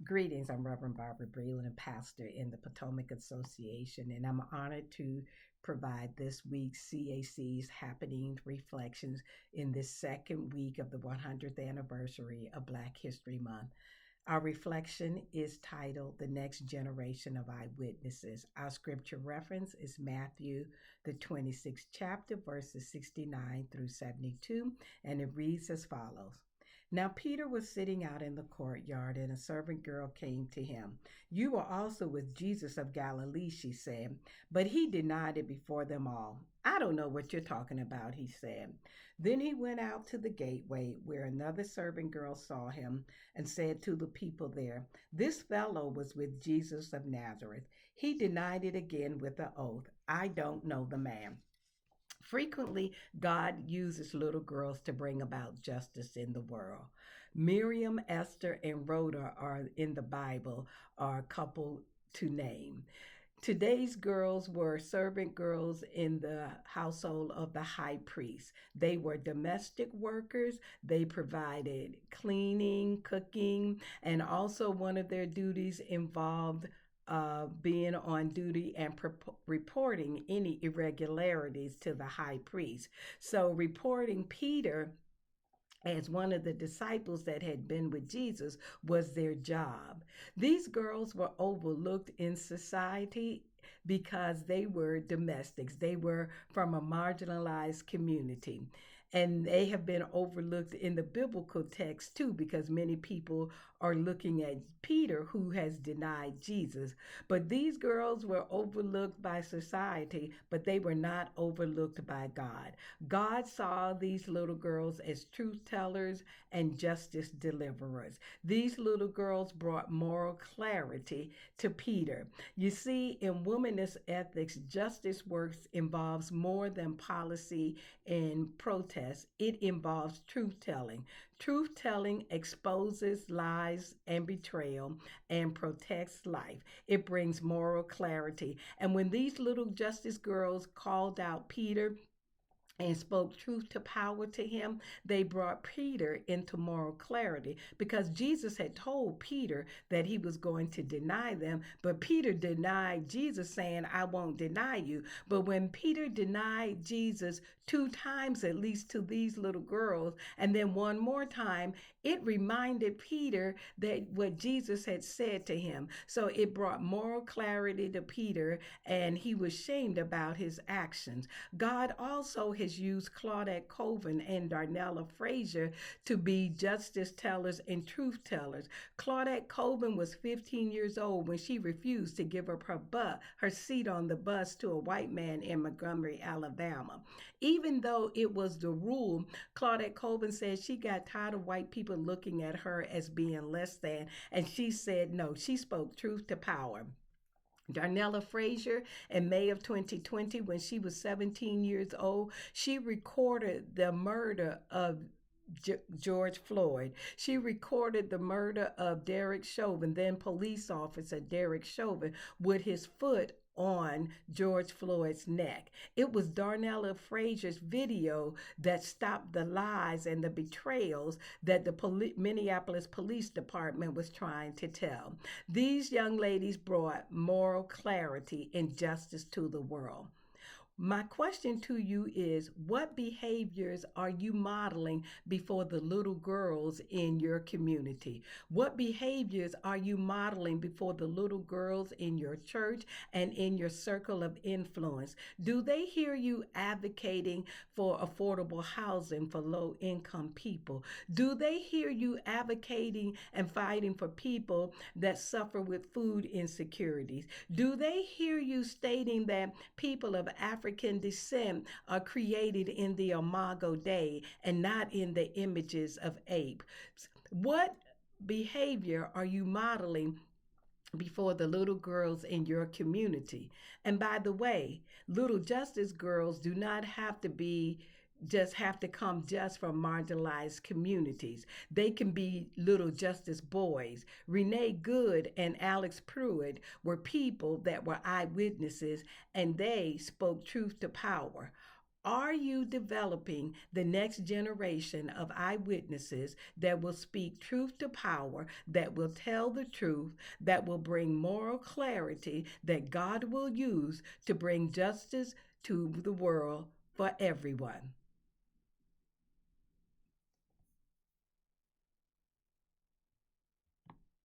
Greetings, I'm Reverend Barbara Breland, pastor in the Potomac Association, and I'm honored to provide this week's CAC's Happenings Reflections in this second week of the 100th anniversary of Black History Month. Our reflection is titled The Next Generation of Eyewitnesses. Our scripture reference is Matthew, the 26th chapter, verses 69 through 72, and it reads as follows. Now Peter was sitting out in the courtyard, and a servant girl came to him. You are also with Jesus of Galilee, she said. But he denied it before them all. I don't know what you're talking about, he said. Then he went out to the gateway where another servant girl saw him and said to the people there, This fellow was with Jesus of Nazareth. He denied it again with an oath. I don't know the man. Frequently, God uses little girls to bring about justice in the world. Miriam, Esther, and Rhoda are in the Bible, are a couple to name. Today's girls were servant girls in the household of the high priest. They were domestic workers. They provided cleaning, cooking, and also one of their duties involved being on duty and reporting any irregularities to the high priest. So, reporting Peter as one of the disciples that had been with Jesus was their job. These girls were overlooked in society because they were domestics. They were from a marginalized community. And they have been overlooked in the biblical text too, because many people are looking at Peter, who has denied Jesus. But these girls were overlooked by society, but they were not overlooked by God. God saw these little girls as truth tellers and justice deliverers. These little girls brought moral clarity to Peter. You see, in womanist ethics, justice works involves more than policy and protest. It involves truth telling. Truth telling exposes lies and betrayal and protects life. It brings moral clarity. And when these little justice girls called out Peter and spoke truth to power to him, they brought Peter into moral clarity, because Jesus had told Peter that he was going to deny them, but Peter denied Jesus, saying, I won't deny you. But when Peter denied Jesus 2 times at least to these little girls, and then one more time, it reminded Peter that what Jesus had said to him. So it brought moral clarity to Peter, and he was shamed about his actions. God also has used Claudette Colvin and Darnella Frazier to be justice tellers and truth tellers. Claudette Colvin was 15 years old when she refused to give up her seat on the bus to a white man in Montgomery, Alabama. Even though it was the rule, Claudette Colvin said she got tired of white people looking at her as being less than, and she said no. She spoke truth to power. Darnella Frazier, in May of 2020, when she was 17 years old, she recorded the murder of George Floyd. She recorded the murder of Derek Chauvin, then police officer Derek Chauvin, with his foot on George Floyd's neck. It was Darnella Frazier's video that stopped the lies and the betrayals that the Minneapolis Police Department was trying to tell. These young ladies brought moral clarity and justice to the world. My question to you is, what behaviors are you modeling before the little girls in your community? What behaviors are you modeling before the little girls in your church and in your circle of influence? Do they hear you advocating for affordable housing for low-income people? Do they hear you advocating and fighting for people that suffer with food insecurities? Do they hear you stating that people of African descent are created in the imago Dei and not in the images of apes? What behavior are you modeling before the little girls in your community? And by the way, little justice girls do not have to come just from marginalized communities. They can be little justice boys. Renee Good and Alex Pruitt were people that were eyewitnesses, and they spoke truth to power. Are you developing the next generation of eyewitnesses that will speak truth to power, that will tell the truth, that will bring moral clarity, that God will use to bring justice to the world for everyone?